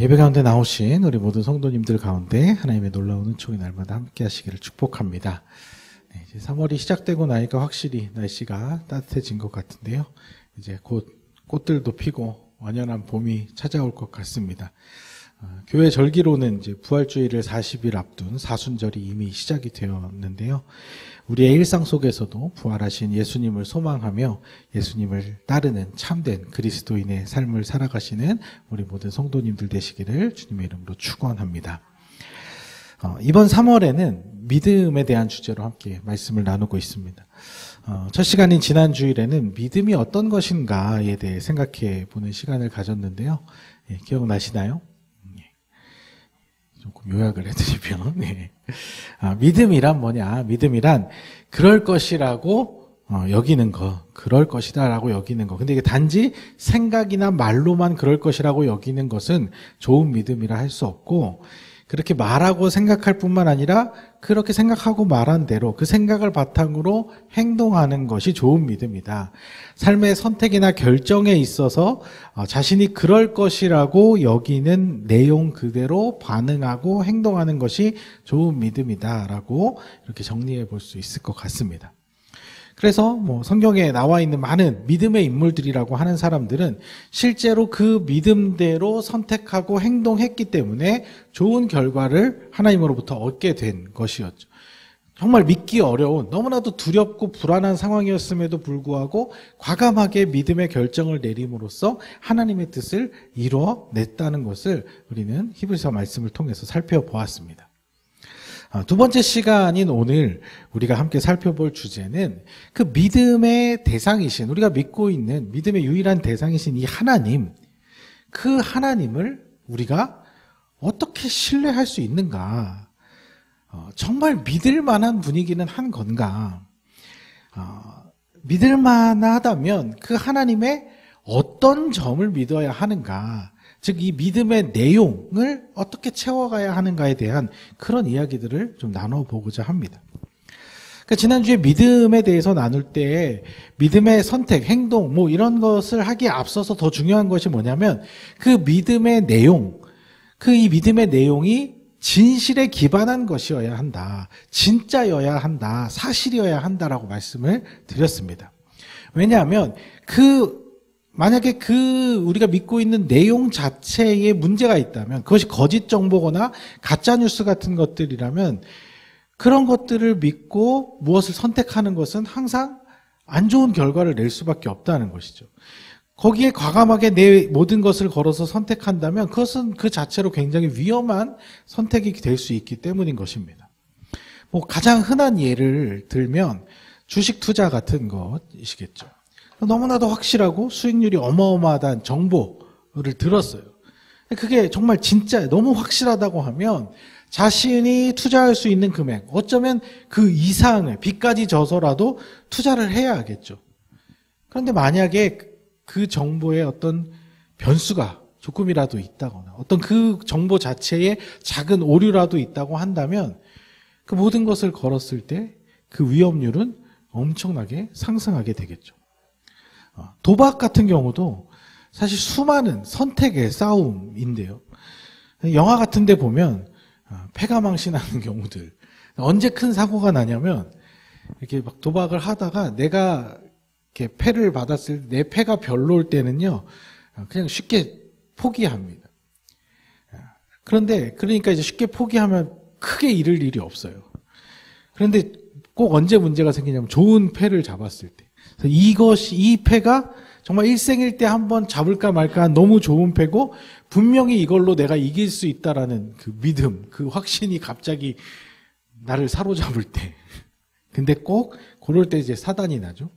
예배 가운데 나오신 우리 모든 성도님들 가운데 하나님의 놀라운 은총이 날마다 함께 하시기를 축복합니다. 이제 3월이 시작되고 나니까 확실히 날씨가 따뜻해진 것 같은데요. 이제 곧 꽃들도 피고 완연한 봄이 찾아올 것 같습니다. 교회 절기로는 이제 부활주의를 40일 앞둔 사순절이 이미 시작이 되었는데요. 우리의 일상 속에서도 부활하신 예수님을 소망하며 예수님을 따르는 참된 그리스도인의 삶을 살아가시는 우리 모든 성도님들 되시기를 주님의 이름으로 축원합니다. 이번 3월에는 믿음에 대한 주제로 함께 말씀을 나누고 있습니다. 첫 시간인 지난 주일에는 믿음이 어떤 것인가에 대해 생각해 보는 시간을 가졌는데요. 기억나시나요? 조금 요약을 해드리면 믿음이란 뭐냐? 믿음이란 그럴 것이라고 여기는 거, 그럴 것이다라고 여기는 거. 근데 이게 단지 생각이나 말로만 그럴 것이라고 여기는 것은 좋은 믿음이라 할 수 없고, 그렇게 말하고 생각할 뿐만 아니라 그렇게 생각하고 말한 대로 그 생각을 바탕으로 행동하는 것이 좋은 믿음이다. 삶의 선택이나 결정에 있어서 자신이 그럴 것이라고 여기는 내용 그대로 반응하고 행동하는 것이 좋은 믿음이다라고 이렇게 정리해 볼 수 있을 것 같습니다. 그래서 성경에 나와 있는 많은 믿음의 인물들이라고 하는 사람들은 실제로 그 믿음대로 선택하고 행동했기 때문에 좋은 결과를 하나님으로부터 얻게 된 것이었죠. 정말 믿기 어려운, 너무나도 두렵고 불안한 상황이었음에도 불구하고 과감하게 믿음의 결정을 내림으로써 하나님의 뜻을 이루어냈다는 것을 우리는 히브리서 말씀을 통해서 살펴보았습니다. 두 번째 시간인 오늘 우리가 함께 살펴볼 주제는 그 믿음의 대상이신, 우리가 믿고 있는 믿음의 유일한 대상이신 이 하나님, 그 하나님을 우리가 어떻게 신뢰할 수 있는가? 정말 믿을 만한 분이기는 한 건가? 믿을 만하다면 그 하나님의 어떤 점을 믿어야 하는가? 즉 이 믿음의 내용을 어떻게 채워가야 하는가에 대한 그런 이야기들을 좀 나눠보고자 합니다. 그러니까 지난주에 믿음에 대해서 나눌 때 믿음의 선택, 행동 이런 것을 하기에 앞서서 더 중요한 것이 뭐냐면 그 믿음의 내용, 이 믿음의 내용이 진실에 기반한 것이어야 한다. 진짜여야 한다. 사실이어야 한다라고 말씀을 드렸습니다. 왜냐하면 만약에 우리가 믿고 있는 내용 자체에 문제가 있다면, 그것이 거짓 정보거나 가짜뉴스 같은 것들이라면 그런 것들을 믿고 무엇을 선택하는 것은 항상 안 좋은 결과를 낼 수밖에 없다는 것이죠. 거기에 과감하게 내 모든 것을 걸어서 선택한다면 그것은 그 자체로 굉장히 위험한 선택이 될 수 있기 때문인 것입니다. 가장 흔한 예를 들면 주식 투자 같은 것이시겠죠. 너무나도 확실하고 수익률이 어마어마하다는 정보를 들었어요. 그게 정말 진짜 너무 확실하다고 하면 자신이 투자할 수 있는 금액, 어쩌면 그 이상의 빚까지 져서라도 투자를 해야 하겠죠. 그런데 만약에 그 정보에 어떤 변수가 조금이라도 있다거나 어떤 그 정보 자체에 작은 오류라도 있다고 한다면 그 모든 것을 걸었을 때 그 위험률은 엄청나게 상승하게 되겠죠. 도박 같은 경우도 사실 수많은 선택의 싸움인데요. 영화 같은 데 보면 패가망신하는 경우들. 언제 큰 사고가 나냐면 이렇게 막 도박을 하다가 내가 이렇게 패를 받았을 때 내 패가 별로일 때는요. 그냥 쉽게 포기합니다. 그러니까 이제 쉽게 포기하면 크게 잃을 일이 없어요. 그런데 꼭 언제 문제가 생기냐면 좋은 패를 잡았을 때. 이 패가 정말 일생일 때 한번 잡을까 말까 한 너무 좋은 패고 분명히 이걸로 내가 이길 수 있다라는 그 믿음, 그 확신이 갑자기 나를 사로잡을 때. 근데 꼭 그럴 때 이제 사단이 나죠.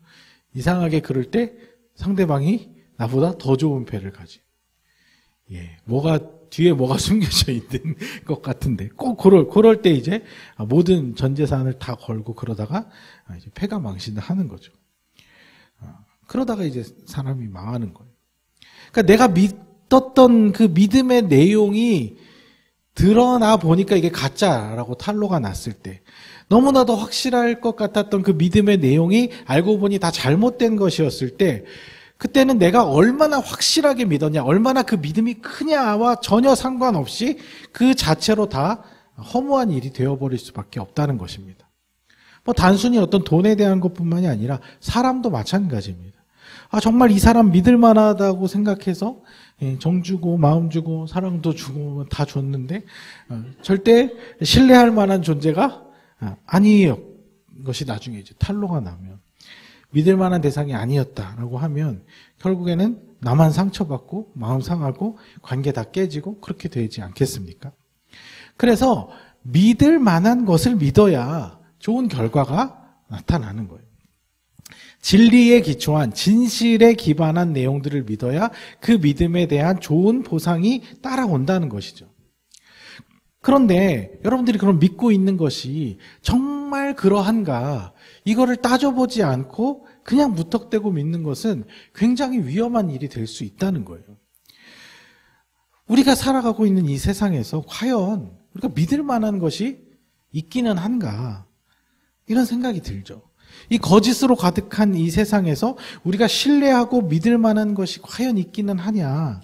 이상하게 그럴 때 상대방이 나보다 더 좋은 패를 가지. 뒤에 뭐가 숨겨져 있는 것 같은데 꼭 그럴 때 이제 모든 전 재산을 다 걸고 그러다가 이제 패가 망신을 하는 거죠. 그러다가 이제 사람이 망하는 거예요. 그러니까 내가 믿었던 그 믿음의 내용이 드러나 보니까 이게 가짜라고 탄로가 났을 때, 너무나도 확실할 것 같았던 그 믿음의 내용이 알고 보니 다 잘못된 것이었을 때, 그때는 내가 얼마나 확실하게 믿었냐, 얼마나 그 믿음이 크냐와 전혀 상관없이 그 자체로 다 허무한 일이 되어버릴 수밖에 없다는 것입니다. 뭐 단순히 어떤 돈에 대한 것뿐만이 아니라 사람도 마찬가지입니다. 정말 이 사람 믿을 만하다고 생각해서 정 주고 마음 주고 사랑도 주고 다 줬는데 절대 신뢰할 만한 존재가 아니에요. 것이 나중에 이제 탄로가 나면 믿을 만한 대상이 아니었다라고 하면 결국에는 나만 상처받고 마음 상하고 관계 다 깨지고 그렇게 되지 않겠습니까? 그래서 믿을 만한 것을 믿어야 좋은 결과가 나타나는 거예요. 진리에 기초한 진실에 기반한 내용들을 믿어야 그 믿음에 대한 좋은 보상이 따라온다는 것이죠. 그런데 여러분들이 그럼 믿고 있는 것이 정말 그러한가, 이거를 따져보지 않고 그냥 무턱대고 믿는 것은 굉장히 위험한 일이 될 수 있다는 거예요. 우리가 살아가고 있는 이 세상에서 과연 우리가 믿을 만한 것이 있기는 한가, 이런 생각이 들죠. 이 거짓으로 가득한 이 세상에서 우리가 신뢰하고 믿을 만한 것이 과연 있기는 하냐.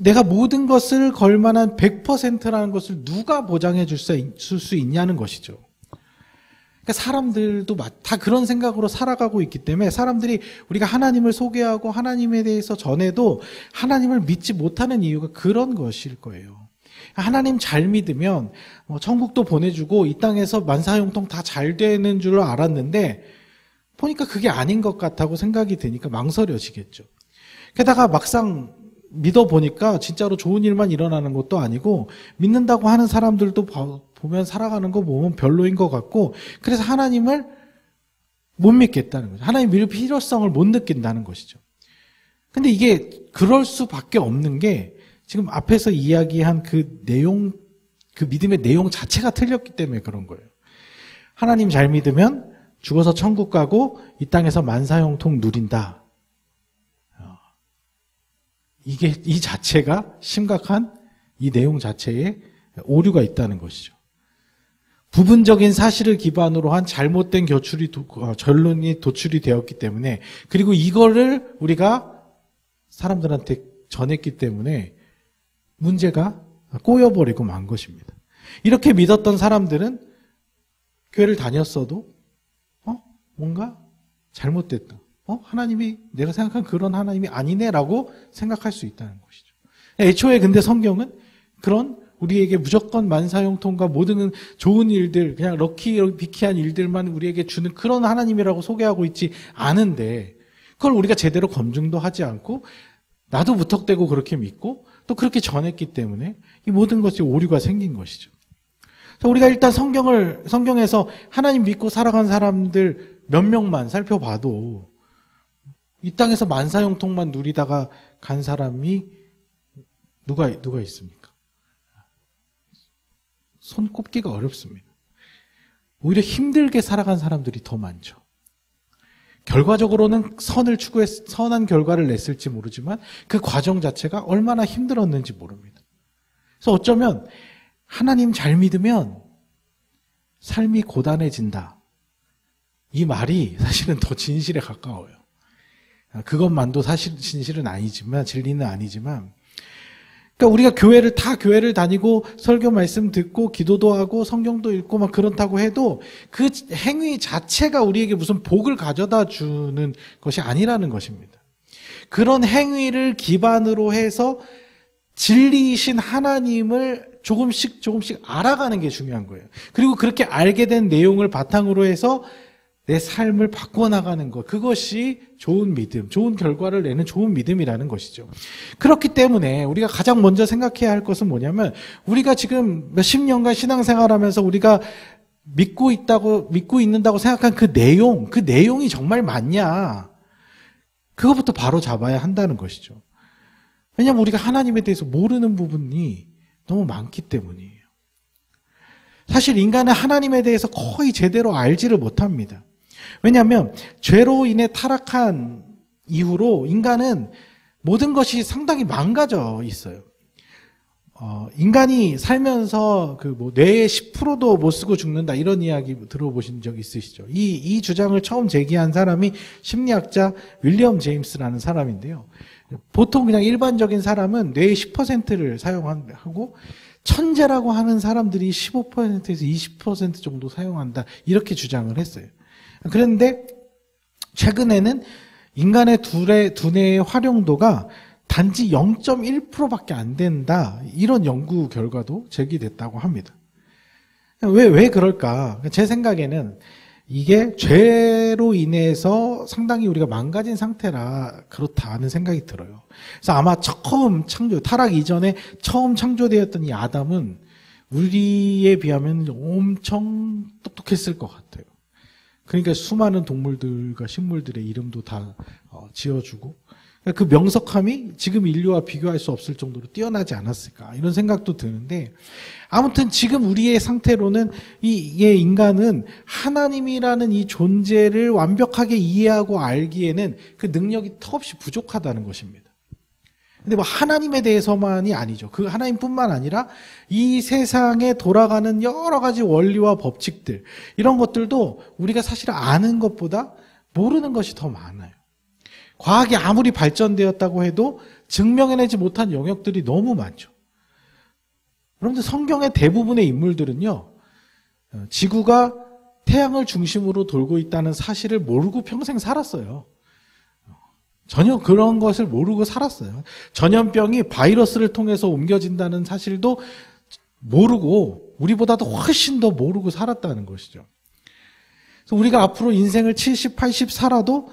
내가 모든 것을 걸 만한 100%라는 것을 누가 보장해 줄 수 있냐는 것이죠. 그러니까 사람들도 다 그런 생각으로 살아가고 있기 때문에 사람들이 우리가 하나님을 소개하고 하나님에 대해서 전해도 하나님을 믿지 못하는 이유가 그런 것일 거예요. 하나님 잘 믿으면 천국도 보내주고 이 땅에서 만사형통 다 잘 되는 줄 알았는데 보니까 그게 아닌 것 같다고 생각이 드니까 망설여지겠죠. 게다가 막상 믿어보니까 진짜로 좋은 일만 일어나는 것도 아니고 믿는다고 하는 사람들도 보면 살아가는 거 보면 별로인 것 같고, 그래서 하나님을 못 믿겠다는 거죠. 하나님 믿을 필요성을 못 느낀다는 것이죠. 근데 이게 그럴 수밖에 없는 게 지금 앞에서 이야기한 그 내용, 그 믿음의 내용 자체가 틀렸기 때문에 그런 거예요. 하나님 잘 믿으면 죽어서 천국 가고 이 땅에서 만사형통 누린다. 이 자체가 심각한 이 내용 자체에 오류가 있다는 것이죠. 부분적인 사실을 기반으로 한 잘못된 결론이 도출이 되었기 때문에, 그리고 이거를 우리가 사람들한테 전했기 때문에 문제가 꼬여버리고 만 것입니다. 이렇게 믿었던 사람들은 교회를 다녔어도 뭔가 잘못됐다. 하나님이 내가 생각한 그런 하나님이 아니네라고 생각할 수 있다는 것이죠. 애초에 근데 성경은 그런 우리에게 무조건 만사형통과 모든 좋은 일들, 그냥 럭키비키한 일들만 우리에게 주는 그런 하나님이라고 소개하고 있지 않은데, 그걸 우리가 제대로 검증도 하지 않고 나도 무턱대고 그렇게 믿고 또 그렇게 전했기 때문에 이 모든 것이 오류가 생긴 것이죠. 그래서 우리가 일단 성경에서 하나님 믿고 살아간 사람들 몇 명만 살펴봐도 이 땅에서 만사형통만 누리다가 간 사람이 누가 있습니까? 손 꼽기가 어렵습니다. 오히려 힘들게 살아간 사람들이 더 많죠. 결과적으로는 선한 결과를 냈을지 모르지만 그 과정 자체가 얼마나 힘들었는지 모릅니다. 그래서 어쩌면 하나님 잘 믿으면 삶이 고단해진다. 이 말이 사실은 더 진실에 가까워요. 그것만도 사실 진실은 아니지만, 진리는 아니지만, 그러니까 우리가 교회를 다니고 설교 말씀 듣고 기도도 하고 성경도 읽고 막 그렇다고 해도 그 행위 자체가 우리에게 무슨 복을 가져다 주는 것이 아니라는 것입니다. 그런 행위를 기반으로 해서 진리이신 하나님을 조금씩 알아가는 게 중요한 거예요. 그리고 그렇게 알게 된 내용을 바탕으로 해서 내 삶을 바꿔나가는 것, 그것이 좋은 믿음, 좋은 결과를 내는 좋은 믿음이라는 것이죠. 그렇기 때문에 우리가 가장 먼저 생각해야 할 것은 뭐냐면, 우리가 지금 몇십 년간 신앙생활하면서 우리가 믿고 있는다고 생각한 그 내용이 정말 맞냐, 그것부터 바로 잡아야 한다는 것이죠. 왜냐하면 우리가 하나님에 대해서 모르는 부분이 너무 많기 때문이에요. 사실 인간은 하나님에 대해서 거의 제대로 알지를 못합니다. 왜냐하면 죄로 인해 타락한 이후로 인간은 모든 것이 상당히 망가져 있어요. 인간이 살면서 뇌의 10%도 못 쓰고 죽는다 이런 이야기 들어보신 적 있으시죠? 이 주장을 처음 제기한 사람이 심리학자 윌리엄 제임스라는 사람인데요. 보통 그냥 일반적인 사람은 뇌의 10%를 사용하고 천재라고 하는 사람들이 15%에서 20% 정도 사용한다 이렇게 주장을 했어요. 그런데 최근에는 인간의 두뇌의 활용도가 단지 0.1%밖에 안 된다. 이런 연구 결과도 제기됐다고 합니다. 왜 그럴까? 제 생각에는 이게 죄로 인해서 상당히 우리가 망가진 상태라 그렇다는 생각이 들어요. 그래서 아마 타락 이전에 처음 창조되었던 이 아담은 우리에 비하면 엄청 똑똑했을 것 같아요. 그러니까 수많은 동물들과 식물들의 이름도 다 지어주고 그 명석함이 지금 인류와 비교할 수 없을 정도로 뛰어나지 않았을까 이런 생각도 드는데 아무튼 지금 우리의 상태로는 이 인간은 하나님이라는 이 존재를 완벽하게 이해하고 알기에는 그 능력이 턱없이 부족하다는 것입니다. 근데 하나님에 대해서만이 아니죠. 그 하나님뿐만 아니라 이 세상에 돌아가는 여러 가지 원리와 법칙들 이런 것들도 우리가 사실 아는 것보다 모르는 것이 더 많아요. 과학이 아무리 발전되었다고 해도 증명해내지 못한 영역들이 너무 많죠. 여러분들 성경의 대부분의 인물들은요. 지구가 태양을 중심으로 돌고 있다는 사실을 모르고 평생 살았어요. 전혀 그런 것을 모르고 살았어요. 전염병이 바이러스를 통해서 옮겨진다는 사실도 모르고 우리보다도 훨씬 더 모르고 살았다는 것이죠. 그래서 우리가 앞으로 인생을 70, 80 살아도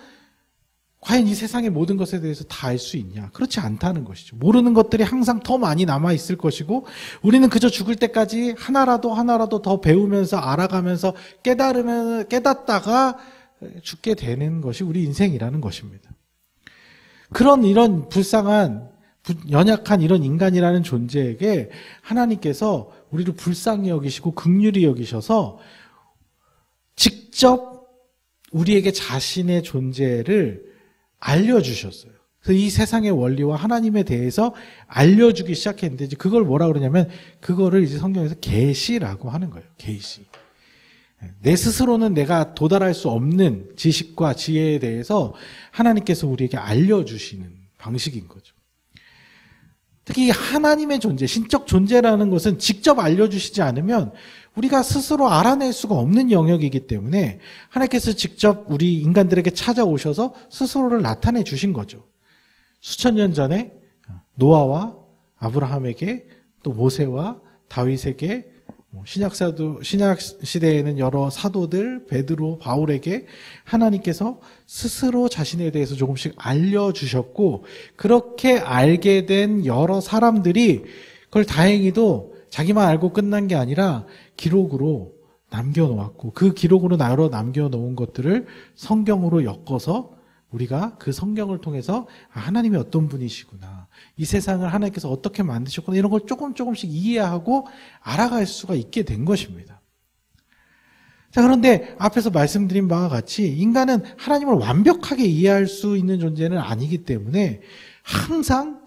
과연 이 세상의 모든 것에 대해서 다 알 수 있냐? 그렇지 않다는 것이죠. 모르는 것들이 항상 더 많이 남아있을 것이고 우리는 그저 죽을 때까지 하나라도 더 배우면서 알아가면서 깨닫다가 죽게 되는 것이 우리 인생이라는 것입니다. 이런 불쌍한 연약한 이런 인간이라는 존재에게 하나님께서 우리를 불쌍히 여기시고 긍휼히 여기셔서 직접 우리에게 자신의 존재를 알려주셨어요. 그래서 이 세상의 원리와 하나님에 대해서 알려주기 시작했는데 이제 그걸 뭐라 그러냐면 그거를 이제 성경에서 계시라고 하는 거예요. 계시. 내 스스로는 내가 도달할 수 없는 지식과 지혜에 대해서 하나님께서 우리에게 알려주시는 방식인 거죠. 특히 하나님의 존재, 신적 존재라는 것은 직접 알려주시지 않으면 우리가 스스로 알아낼 수가 없는 영역이기 때문에 하나님께서 직접 우리 인간들에게 찾아오셔서 스스로를 나타내 주신 거죠. 수천 년 전에 노아와 아브라함에게 또 모세와 다윗에게 신약 시대에는 여러 사도들, 베드로, 바울에게 하나님께서 스스로 자신에 대해서 조금씩 알려주셨고 그렇게 알게 된 여러 사람들이 그걸 다행히도 자기만 알고 끝난 게 아니라 기록으로 남겨놓았고 그 기록으로 남겨놓은 것들을 성경으로 엮어서 우리가 그 성경을 통해서 하나님이 어떤 분이시구나, 이 세상을 하나님께서 어떻게 만드셨구나 이런 걸 조금씩 이해하고 알아갈 수가 있게 된 것입니다. 자, 그런데 앞에서 말씀드린 바와 같이 인간은 하나님을 완벽하게 이해할 수 있는 존재는 아니기 때문에 항상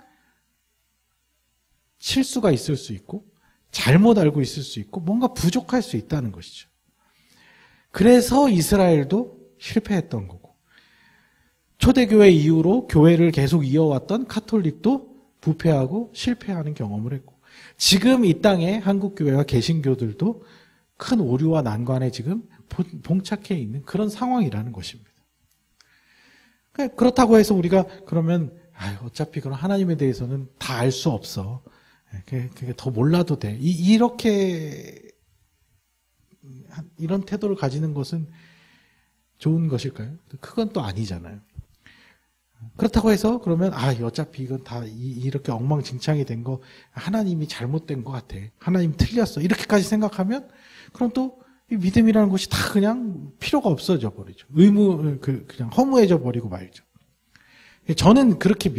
실수가 있을 수 있고 잘못 알고 있을 수 있고 뭔가 부족할 수 있다는 것이죠. 그래서 이스라엘도 실패했던 거고 초대교회 이후로 교회를 계속 이어왔던 카톨릭도 부패하고 실패하는 경험을 했고 지금 이 땅에 한국교회와 개신교들도 큰 오류와 난관에 지금 봉착해 있는 그런 상황이라는 것입니다. 그렇다고 해서 우리가 그러면 어차피 그런 하나님에 대해서는 다 알 수 없어. 그게 더 몰라도 돼. 이런 태도를 가지는 것은 좋은 것일까요? 그건 또 아니잖아요. 그렇다고 해서 그러면 어차피 이건 다 이렇게 엉망진창이 된 거 하나님이 잘못된 것 같아. 하나님 틀렸어. 이렇게까지 생각하면 그럼 또 이 믿음이라는 것이 다 그냥 필요가 없어져 버리죠. 그냥 허무해져 버리고 말죠. 저는 그렇게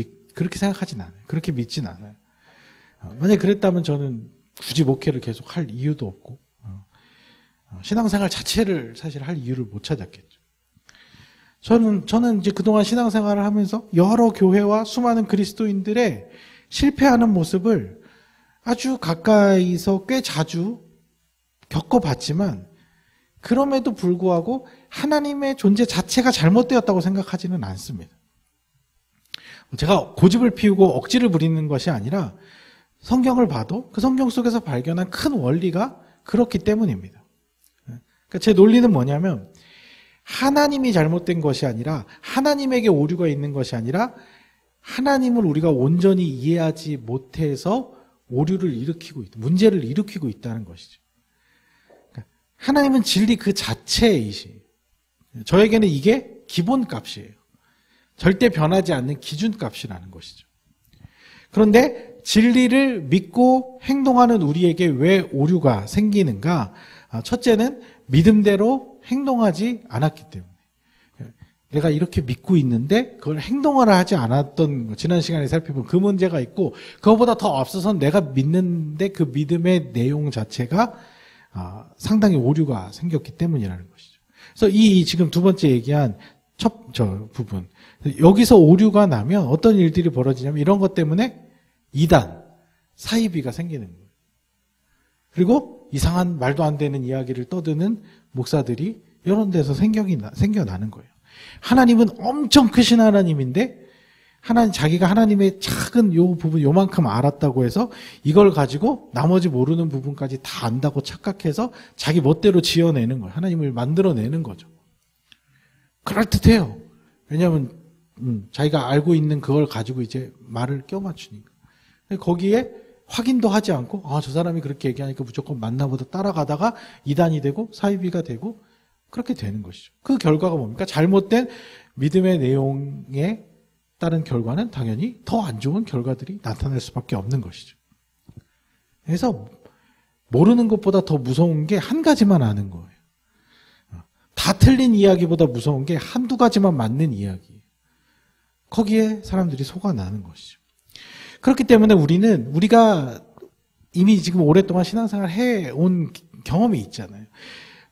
생각하진 않아요. 그렇게 믿진 않아요. 만약에 그랬다면 저는 굳이 목회를 계속 할 이유도 없고 신앙생활 자체를 사실 할 이유를 못 찾았겠죠. 저는 이제 그동안 신앙생활을 하면서 여러 교회와 수많은 그리스도인들의 실패하는 모습을 아주 가까이서 꽤 자주 겪어봤지만 그럼에도 불구하고 하나님의 존재 자체가 잘못되었다고 생각하지는 않습니다. 제가 고집을 피우고 억지를 부리는 것이 아니라 성경을 봐도 그 성경 속에서 발견한 큰 원리가 그렇기 때문입니다. 그러니까 제 논리는 뭐냐면 하나님이 잘못된 것이 아니라 하나님에게 오류가 있는 것이 아니라 하나님을 우리가 온전히 이해하지 못해서 오류를 일으키고 있다, 문제를 일으키고 있다는 것이죠. 그러니까 하나님은 진리 그 자체이시. 저에게는 이게 기본값이에요. 절대 변하지 않는 기준값이라는 것이죠. 그런데 진리를 믿고 행동하는 우리에게 왜 오류가 생기는가? 첫째는 믿음대로 행동하지 않았기 때문에. 내가 이렇게 믿고 있는데 그걸 행동을 하지 않았던 거, 지난 시간에 살펴본 그 문제가 있고, 그거보다 더 앞서선 내가 믿는데 그 믿음의 내용 자체가 상당히 오류가 생겼기 때문이라는 것이죠. 그래서 이 지금 두 번째 얘기한 저 부분, 여기서 오류가 나면 어떤 일들이 벌어지냐면 이런 것 때문에 이단, 사이비가 생기는 거예요. 그리고 이상한 말도 안 되는 이야기를 떠드는 목사들이 이런 데서 생겨나는 거예요. 하나님은 엄청 크신 하나님인데 자기가 하나님의 작은 요 부분 요만큼 알았다고 해서 이걸 가지고 나머지 모르는 부분까지 다 안다고 착각해서 자기 멋대로 지어내는 거예요. 하나님을 만들어내는 거죠. 그럴듯해요. 왜냐하면 자기가 알고 있는 그걸 가지고 이제 말을 껴맞추니까. 거기에 확인도 하지 않고 저 사람이 그렇게 얘기하니까 무조건 맞나보다 따라가다가 이단이 되고 사이비가 되고 그렇게 되는 것이죠. 그 결과가 뭡니까? 잘못된 믿음의 내용에 따른 결과는 당연히 더 안 좋은 결과들이 나타날 수밖에 없는 것이죠. 그래서 모르는 것보다 더 무서운 게 한 가지만 아는 거예요. 다 틀린 이야기보다 무서운 게 한두 가지만 맞는 이야기. 거기에 사람들이 속아 나는 것이죠. 그렇기 때문에 우리가 이미 지금 오랫동안 신앙생활 해온 경험이 있잖아요.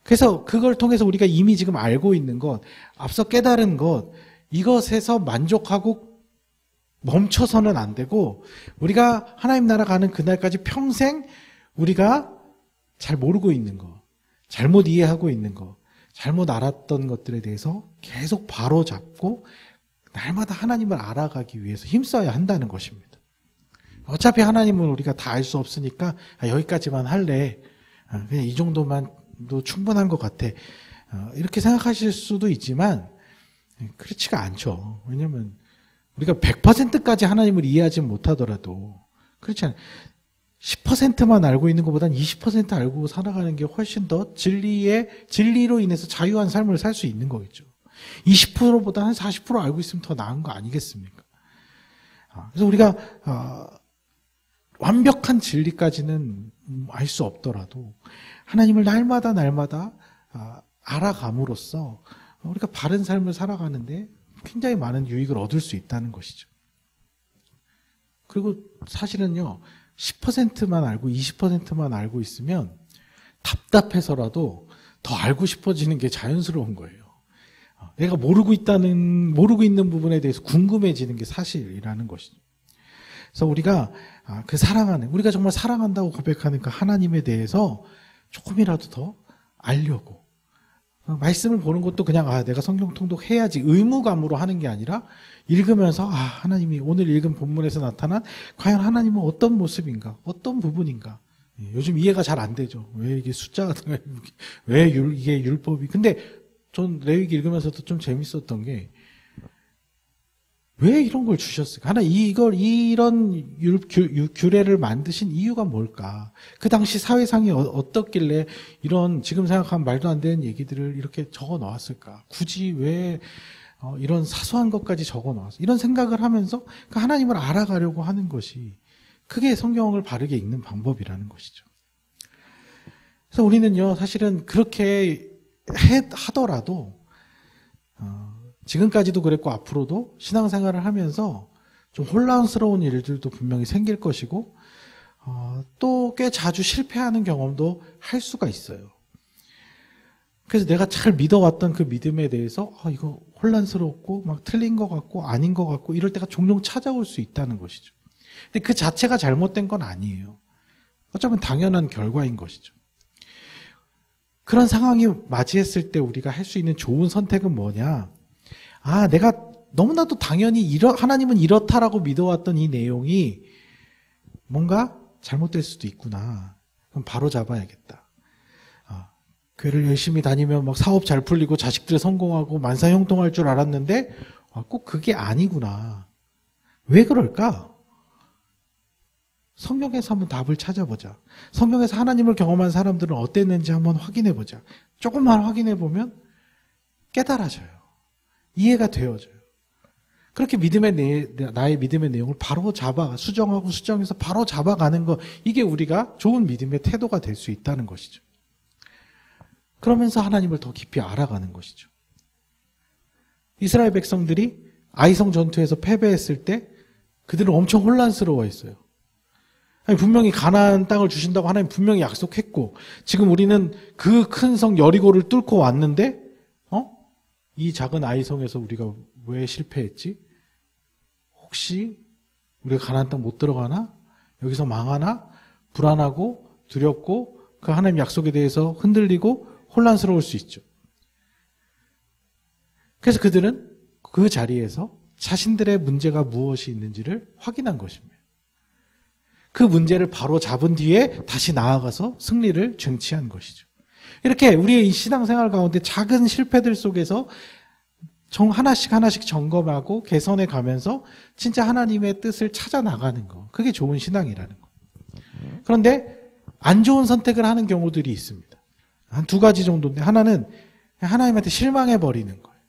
그래서 그걸 통해서 우리가 이미 지금 알고 있는 것, 앞서 깨달은 것, 이것에서 만족하고 멈춰서는 안 되고, 우리가 하나님 나라 가는 그날까지 평생 우리가 잘 모르고 있는 것, 잘못 이해하고 있는 것, 잘못 알았던 것들에 대해서 계속 바로잡고 날마다 하나님을 알아가기 위해서 힘써야 한다는 것입니다. 어차피 하나님은 우리가 다 알 수 없으니까 여기까지만 할래, 그냥 이 정도만도 충분한 것 같아, 이렇게 생각하실 수도 있지만 그렇지가 않죠. 왜냐하면 우리가 100%까지 하나님을 이해하지 못하더라도 그렇지 않아요. 10%만 알고 있는 것보다는 20% 알고 살아가는 게 훨씬 더 진리로 인해서 자유한 삶을 살 수 있는 거겠죠. 20%보다는 40% 알고 있으면 더 나은 거 아니겠습니까? 그래서 우리가 완벽한 진리까지는 알 수 없더라도 하나님을 날마다 알아감으로써 우리가 바른 삶을 살아가는데 굉장히 많은 유익을 얻을 수 있다는 것이죠. 그리고 사실은요, 10%만 알고 20%만 알고 있으면 답답해서라도 더 알고 싶어지는 게 자연스러운 거예요. 내가 모르고 있는 부분에 대해서 궁금해지는 게 사실이라는 것이죠. 그래서 우리가 우리가 정말 사랑한다고 고백하는 그 하나님에 대해서 조금이라도 더 알려고, 말씀을 보는 것도 그냥 내가 성경 통독해야지 의무감으로 하는 게 아니라 읽으면서 하나님이 오늘 읽은 본문에서 나타난 과연 하나님은 어떤 모습인가, 어떤 부분인가. 요즘 이해가 잘 안 되죠. 왜 이게 숫자가 왜 이게 율법이. 근데 전 레위기 읽으면서도 좀 재밌었던 게 왜 이런 걸 주셨을까? 이런 규례를 만드신 이유가 뭘까? 그 당시 사회상이 어떻길래 이런 지금 생각하면 말도 안 되는 얘기들을 이렇게 적어 놓았을까? 굳이 왜 이런 사소한 것까지 적어 놓았어? 이런 생각을 하면서 그 하나님을 알아가려고 하는 것이, 그게 성경을 바르게 읽는 방법이라는 것이죠. 그래서 우리는요, 사실은 그렇게 하더라도 지금까지도 그랬고 앞으로도 신앙생활을 하면서 좀 혼란스러운 일들도 분명히 생길 것이고, 또 꽤 자주 실패하는 경험도 할 수가 있어요. 그래서 내가 잘 믿어왔던 그 믿음에 대해서 이거 혼란스럽고 막 틀린 것 같고 아닌 것 같고 이럴 때가 종종 찾아올 수 있다는 것이죠. 근데 그 자체가 잘못된 건 아니에요. 어쩌면 당연한 결과인 것이죠. 그런 상황이 맞이했을 때 우리가 할 수 있는 좋은 선택은 뭐냐? 아, 내가 너무나도 당연히 하나님은 이렇다라고 믿어왔던 이 내용이 뭔가 잘못될 수도 있구나. 그럼 바로 잡아야겠다. 교회를 열심히 다니면 막 사업 잘 풀리고 자식들 성공하고 만사형통할 줄 알았는데 꼭 그게 아니구나. 왜 그럴까? 성경에서 한번 답을 찾아보자. 성경에서 하나님을 경험한 사람들은 어땠는지 한번 확인해보자. 조금만 확인해보면 깨달아져요. 이해가 되어져요. 그렇게 나의 믿음의 내용을 바로 수정하고 수정해서 바로 잡아가는 거, 이게 우리가 좋은 믿음의 태도가 될 수 있다는 것이죠. 그러면서 하나님을 더 깊이 알아가는 것이죠. 이스라엘 백성들이 아이성 전투에서 패배했을 때 그들은 엄청 혼란스러워했어요. 아니, 분명히 가나안 땅을 주신다고 하나님 분명히 약속했고, 지금 우리는 그 큰 성 여리고를 뚫고 왔는데 이 작은 아이성에서 우리가 왜 실패했지? 혹시 우리가 가나안 땅 못 들어가나? 여기서 망하나? 불안하고 두렵고 그 하나님 약속에 대해서 흔들리고 혼란스러울 수 있죠. 그래서 그들은 그 자리에서 자신들의 문제가 무엇이 있는지를 확인한 것입니다. 그 문제를 바로 잡은 뒤에 다시 나아가서 승리를 쟁취한 것이죠. 이렇게 우리의 이 신앙생활 가운데 작은 실패들 속에서 하나씩 점검하고 개선해 가면서 진짜 하나님의 뜻을 찾아 나가는 거. 그게 좋은 신앙이라는 거. 그런데 안 좋은 선택을 하는 경우들이 있습니다. 한 두 가지 정도인데, 하나는 하나님한테 실망해 버리는 거예요.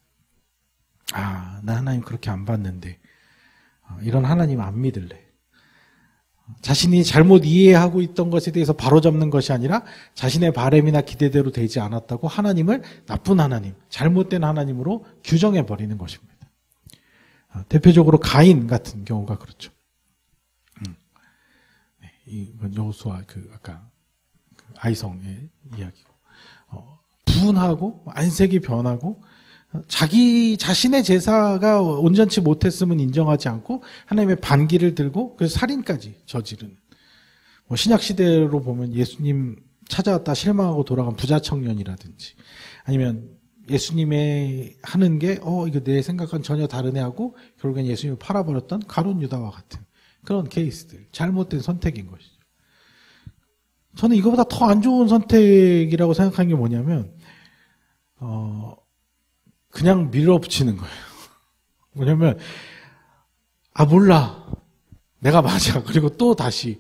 아, 나 하나님 그렇게 안 봤는데 이런 하나님 안 믿을래. 자신이 잘못 이해하고 있던 것에 대해서 바로잡는 것이 아니라 자신의 바람이나 기대대로 되지 않았다고 하나님을 나쁜 하나님, 잘못된 하나님으로 규정해버리는 것입니다. 대표적으로 가인 같은 경우가 그렇죠. 이건 여호수아 아까 아이성의 이야기고, 분하고 안색이 변하고 자신의 제사가 온전치 못했음은 인정하지 않고 하나님의 반기를 들고 그래서 살인까지 저지르는, 신약 시대로 보면 예수님 찾아왔다 실망하고 돌아간 부자 청년이라든지, 아니면 예수님의 하는 게 이거 내 생각과는 전혀 다르네 하고 결국엔 예수님을 팔아버렸던 가룟 유다와 같은 그런 케이스들, 잘못된 선택인 것이죠. 저는 이거보다 더 안 좋은 선택이라고 생각하는 게 뭐냐면 그냥 밀어붙이는 거예요. 뭐냐면 몰라, 내가 맞아. 그리고 또 다시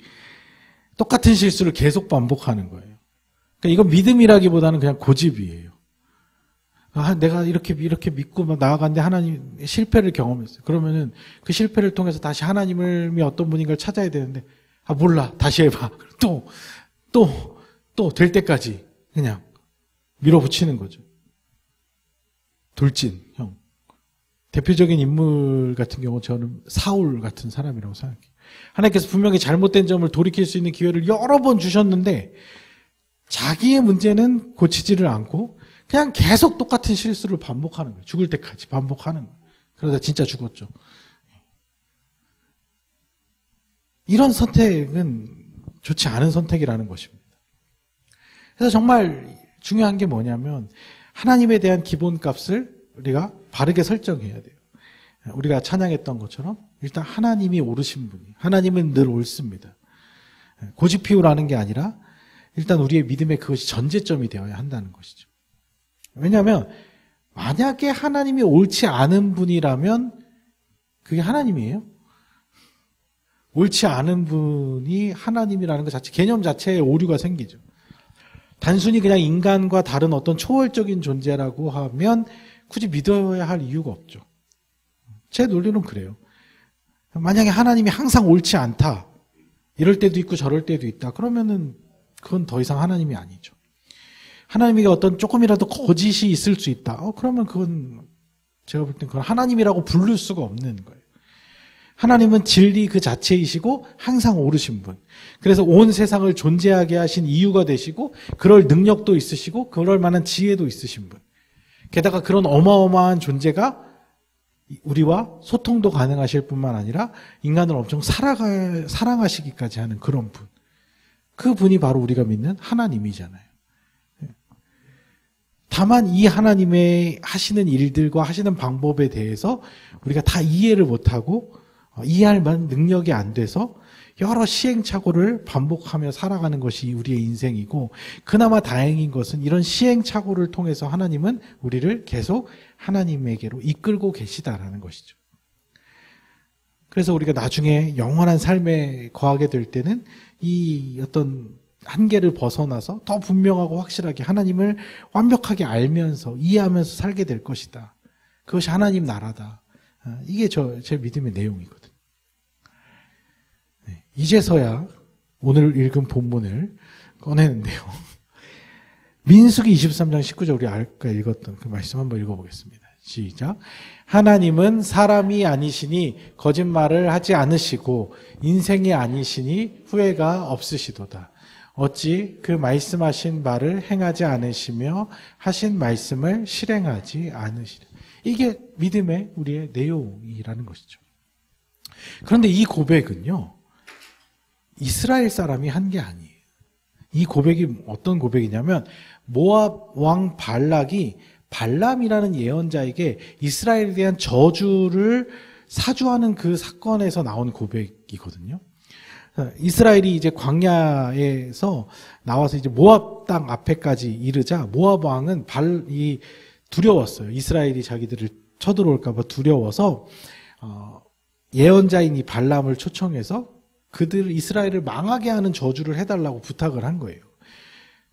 똑같은 실수를 계속 반복하는 거예요. 그러니까 이건 믿음이라기보다는 그냥 고집이에요. 내가 이렇게 믿고 막 나아갔는데 하나님 실패를 경험했어요. 그러면은 그 실패를 통해서 다시 하나님이 어떤 분인가를 찾아야 되는데 몰라, 다시 해봐. 또 될 때까지 그냥 밀어붙이는 거죠. 돌진형. 대표적인 인물 같은 경우 저는 사울 같은 사람이라고 생각해요. 하나님께서 분명히 잘못된 점을 돌이킬 수 있는 기회를 여러 번 주셨는데 자기의 문제는 고치지를 않고 그냥 계속 똑같은 실수를 반복하는 거예요. 죽을 때까지 반복하는 거예요. 그러다 진짜 죽었죠. 이런 선택은 좋지 않은 선택이라는 것입니다. 그래서 정말 중요한 게 뭐냐면 하나님에 대한 기본값을 우리가 바르게 설정해야 돼요. 우리가 찬양했던 것처럼 일단 하나님이 옳으신 분이, 하나님은 늘 옳습니다. 고집 피우라는 게 아니라 일단 우리의 믿음에 그것이 전제점이 되어야 한다는 것이죠. 왜냐하면 만약에 하나님이 옳지 않은 분이라면 그게 하나님이에요? 옳지 않은 분이 하나님이라는 것 자체, 개념 자체에 오류가 생기죠. 단순히 그냥 인간과 다른 어떤 초월적인 존재라고 하면 굳이 믿어야 할 이유가 없죠. 제 논리는 그래요. 만약에 하나님이 항상 옳지 않다, 이럴 때도 있고 저럴 때도 있다, 그러면은 그건 더 이상 하나님이 아니죠. 하나님이 어떤 조금이라도 거짓이 있을 수 있다, 그러면 그건 제가 볼 땐 그건 하나님이라고 부를 수가 없는 거예요. 하나님은 진리 그 자체이시고 항상 옳으신 분. 그래서 온 세상을 존재하게 하신 이유가 되시고 그럴 능력도 있으시고 그럴 만한 지혜도 있으신 분. 게다가 그런 어마어마한 존재가 우리와 소통도 가능하실 뿐만 아니라 인간을 엄청 사랑하시기까지 하는 그런 분. 그 분이 바로 우리가 믿는 하나님이잖아요. 다만 이 하나님의 하시는 일들과 하시는 방법에 대해서 우리가 다 이해를 못하고 이해할 만한 능력이 안 돼서 여러 시행착오를 반복하며 살아가는 것이 우리의 인생이고, 그나마 다행인 것은 이런 시행착오를 통해서 하나님은 우리를 계속 하나님에게로 이끌고 계시다라는 것이죠. 그래서 우리가 나중에 영원한 삶에 거하게 될 때는 이 어떤 한계를 벗어나서 더 분명하고 확실하게 하나님을 완벽하게 알면서 이해하면서 살게 될 것이다. 그것이 하나님 나라다. 이게 제 믿음의 내용이거든요. 네, 이제서야 오늘 읽은 본문을 꺼내는데요. 민수기 23장 19절 우리 아까 읽었던 그 말씀 한번 읽어보겠습니다. 시작. 하나님은 사람이 아니시니 거짓말을 하지 않으시고 인생이 아니시니 후회가 없으시도다. 어찌 그 말씀하신 바를 행하지 않으시며 하신 말씀을 실행하지 않으시려. 이게 믿음의 우리의 내용이라는 것이죠. 그런데 이 고백은요, 이스라엘 사람이 한 게 아니에요. 이 고백이 어떤 고백이냐면, 모압 왕 발락이 발람이라는 예언자에게 이스라엘에 대한 저주를 사주하는 그 사건에서 나온 고백이거든요. 이스라엘이 이제 광야에서 나와서 이제 모압 땅 앞에까지 이르자 모압 왕은 두려웠어요. 이스라엘이 자기들을 쳐들어올까봐 두려워서 예언자인 이 발람을 초청해서 이스라엘을 망하게 하는 저주를 해달라고 부탁을 한 거예요.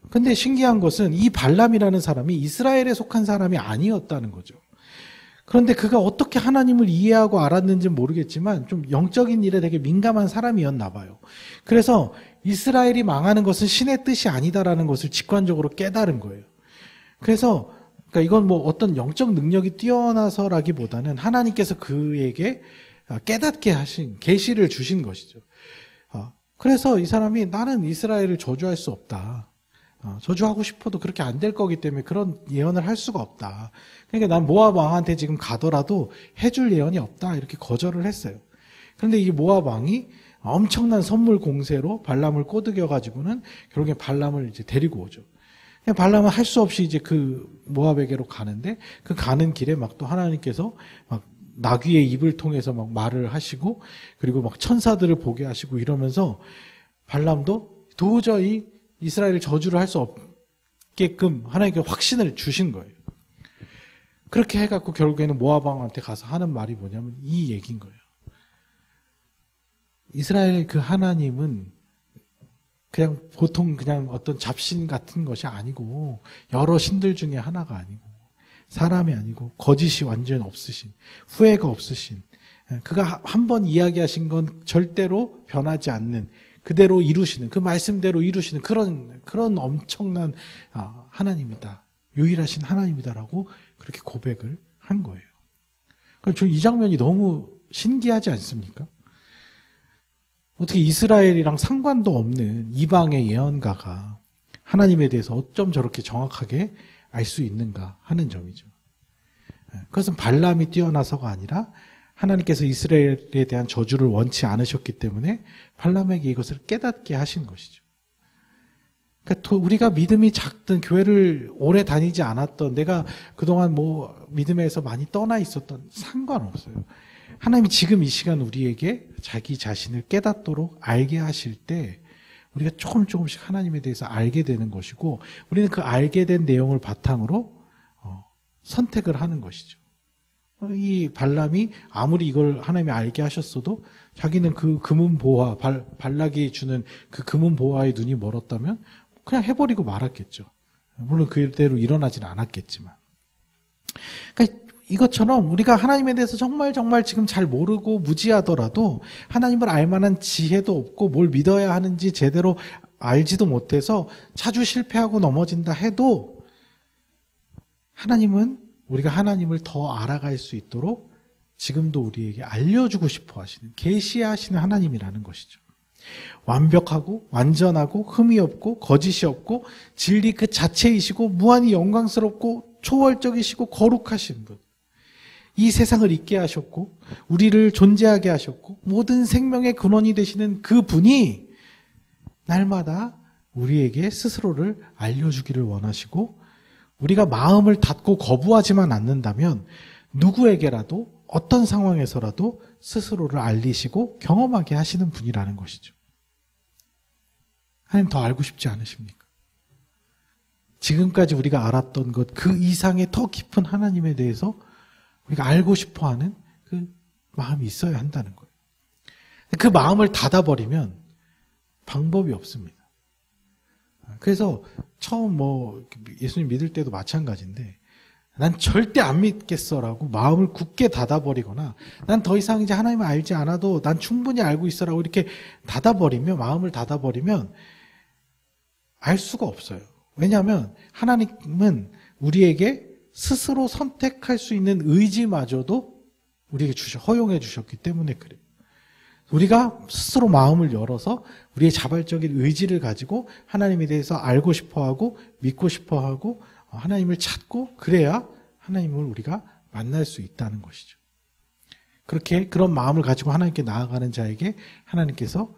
근데 신기한 것은 이 발람이라는 사람이 이스라엘에 속한 사람이 아니었다는 거죠. 그런데 그가 어떻게 하나님을 이해하고 알았는지는 모르겠지만 좀 영적인 일에 되게 민감한 사람이었나 봐요. 그래서 이스라엘이 망하는 것은 신의 뜻이 아니다라는 것을 직관적으로 깨달은 거예요. 그래서 그러니까 이건 뭐 어떤 영적 능력이 뛰어나서라기보다는 하나님께서 그에게 깨닫게 하신, 계시를 주신 것이죠. 그래서 이 사람이 나는 이스라엘을 저주할 수 없다. 저주하고 싶어도 그렇게 안 될 거기 때문에 그런 예언을 할 수가 없다. 그러니까 난 모압 왕한테 지금 가더라도 해줄 예언이 없다. 이렇게 거절을 했어요. 그런데 이 모압 왕이 엄청난 선물 공세로 발람을 꼬드겨가지고는 결국에 발람을 이제 데리고 오죠. 발람은 할 수 없이 이제 그 모압에게로 가는데, 그 가는 길에 막 또 하나님께서 막 나귀의 입을 통해서 막 말을 하시고, 그리고 막 천사들을 보게 하시고 이러면서 발람도 도저히 이스라엘을 저주를 할 수 없게끔 하나님께 확신을 주신 거예요. 그렇게 해갖고 결국에는 모압 왕한테 가서 하는 말이 뭐냐면 이 얘기인 거예요. 이스라엘 그 하나님은 그냥 보통 그냥 어떤 잡신 같은 것이 아니고, 여러 신들 중에 하나가 아니고, 사람이 아니고, 거짓이 완전 없으신, 후회가 없으신, 그가 한번 이야기하신 건 절대로 변하지 않는, 그대로 이루시는, 그 말씀대로 이루시는 그런 엄청난 하나님이다. 유일하신 하나님이다라고 그렇게 고백을 한 거예요. 그러니까 이 장면이 너무 신기하지 않습니까? 어떻게 이스라엘이랑 상관도 없는 이방의 예언가가 하나님에 대해서 어쩜 저렇게 정확하게 알 수 있는가 하는 점이죠. 그것은 발람이 뛰어나서가 아니라 하나님께서 이스라엘에 대한 저주를 원치 않으셨기 때문에 발람에게 이것을 깨닫게 하신 것이죠. 그러니까 우리가 믿음이 작든 교회를 오래 다니지 않았던, 내가 그동안 뭐 믿음에서 많이 떠나 있었던, 상관없어요. 하나님이 지금 이 시간 우리에게 자기 자신을 깨닫도록 알게 하실 때 우리가 조금씩 하나님에 대해서 알게 되는 것이고, 우리는 그 알게 된 내용을 바탕으로 선택을 하는 것이죠. 이 발람이 아무리 이걸 하나님이 알게 하셨어도 자기는 그 금은 보화, 발락이 주는 그 금은 보화의 눈이 멀었다면 그냥 해버리고 말았겠죠. 물론 그대로 일어나지는 않았겠지만. 그러니까 이것처럼 우리가 하나님에 대해서 정말 지금 잘 모르고 무지하더라도, 하나님을 알만한 지혜도 없고 뭘 믿어야 하는지 제대로 알지도 못해서 자주 실패하고 넘어진다 해도, 하나님은 우리가 하나님을 더 알아갈 수 있도록 지금도 우리에게 알려주고 싶어 하시는, 계시하시는 하나님이라는 것이죠. 완벽하고 완전하고 흠이 없고 거짓이 없고 진리 그 자체이시고 무한히 영광스럽고 초월적이시고 거룩하신 분, 이 세상을 있게 하셨고 우리를 존재하게 하셨고 모든 생명의 근원이 되시는 그 분이 날마다 우리에게 스스로를 알려주기를 원하시고 우리가 마음을 닫고 거부하지만 않는다면 누구에게라도 어떤 상황에서라도 스스로를 알리시고 경험하게 하시는 분이라는 것이죠. 하나님 더 알고 싶지 않으십니까? 지금까지 우리가 알았던 것 그 이상의 더 깊은 하나님에 대해서 우리가 알고 싶어하는 그 마음이 있어야 한다는 거예요. 그 마음을 닫아버리면 방법이 없습니다. 그래서 처음 예수님 믿을 때도 마찬가지인데 난 절대 안 믿겠어라고 마음을 굳게 닫아버리거나 난 더 이상 이제 하나님을 알지 않아도 난 충분히 알고 있어라고 이렇게 마음을 닫아버리면 알 수가 없어요. 왜냐하면 하나님은 우리에게 스스로 선택할 수 있는 의지마저도 우리에게 허용해 주셨기 때문에 그래요. 우리가 스스로 마음을 열어서 우리의 자발적인 의지를 가지고 하나님에 대해서 알고 싶어하고 믿고 싶어하고 하나님을 찾고 그래야 하나님을 우리가 만날 수 있다는 것이죠. 그런 마음을 가지고 하나님께 나아가는 자에게 하나님께서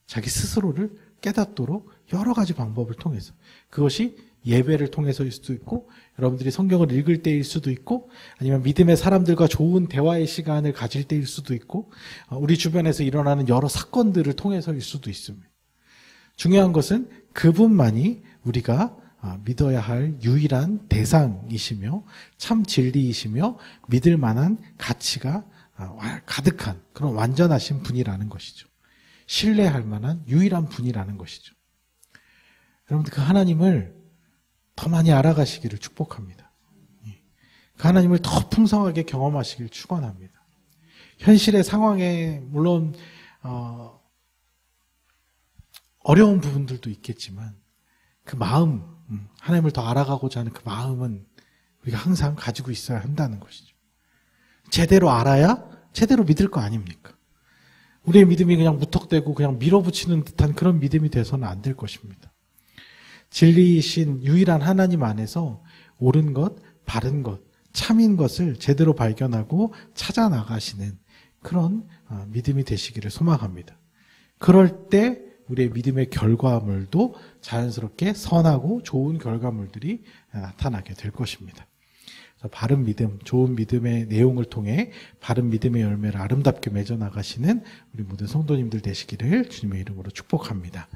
자기 스스로를 깨닫도록 여러 가지 방법을 통해서 그것이 예배를 통해서일 수도 있고 여러분들이 성경을 읽을 때일 수도 있고 아니면 믿음의 사람들과 좋은 대화의 시간을 가질 때일 수도 있고 우리 주변에서 일어나는 여러 사건들을 통해서일 수도 있습니다. 중요한 것은 그분만이 우리가 믿어야 할 유일한 대상이시며 참 진리이시며 믿을 만한 가치가 가득한 그런 완전하신 분이라는 것이죠. 신뢰할 만한 유일한 분이라는 것이죠. 여러분들 그 하나님을 더 많이 알아가시기를 축복합니다. 그 하나님을 더 풍성하게 경험하시길 축원합니다. 현실의 상황에 물론 어려운 부분들도 있겠지만 그 마음, 하나님을 더 알아가고자 하는 그 마음은 우리가 항상 가지고 있어야 한다는 것이죠. 제대로 알아야 제대로 믿을 거 아닙니까? 우리의 믿음이 그냥 무턱대고 그냥 밀어붙이는 듯한 그런 믿음이 돼서는 안 될 것입니다. 진리이신 유일한 하나님 안에서 옳은 것, 바른 것, 참인 것을 제대로 발견하고 찾아 나가시는 그런 믿음이 되시기를 소망합니다. 그럴 때 우리의 믿음의 결과물도 자연스럽게 선하고 좋은 결과물들이 나타나게 될 것입니다. 바른 믿음, 좋은 믿음의 내용을 통해 바른 믿음의 열매를 아름답게 맺어 나가시는 우리 모든 성도님들 되시기를 주님의 이름으로 축복합니다.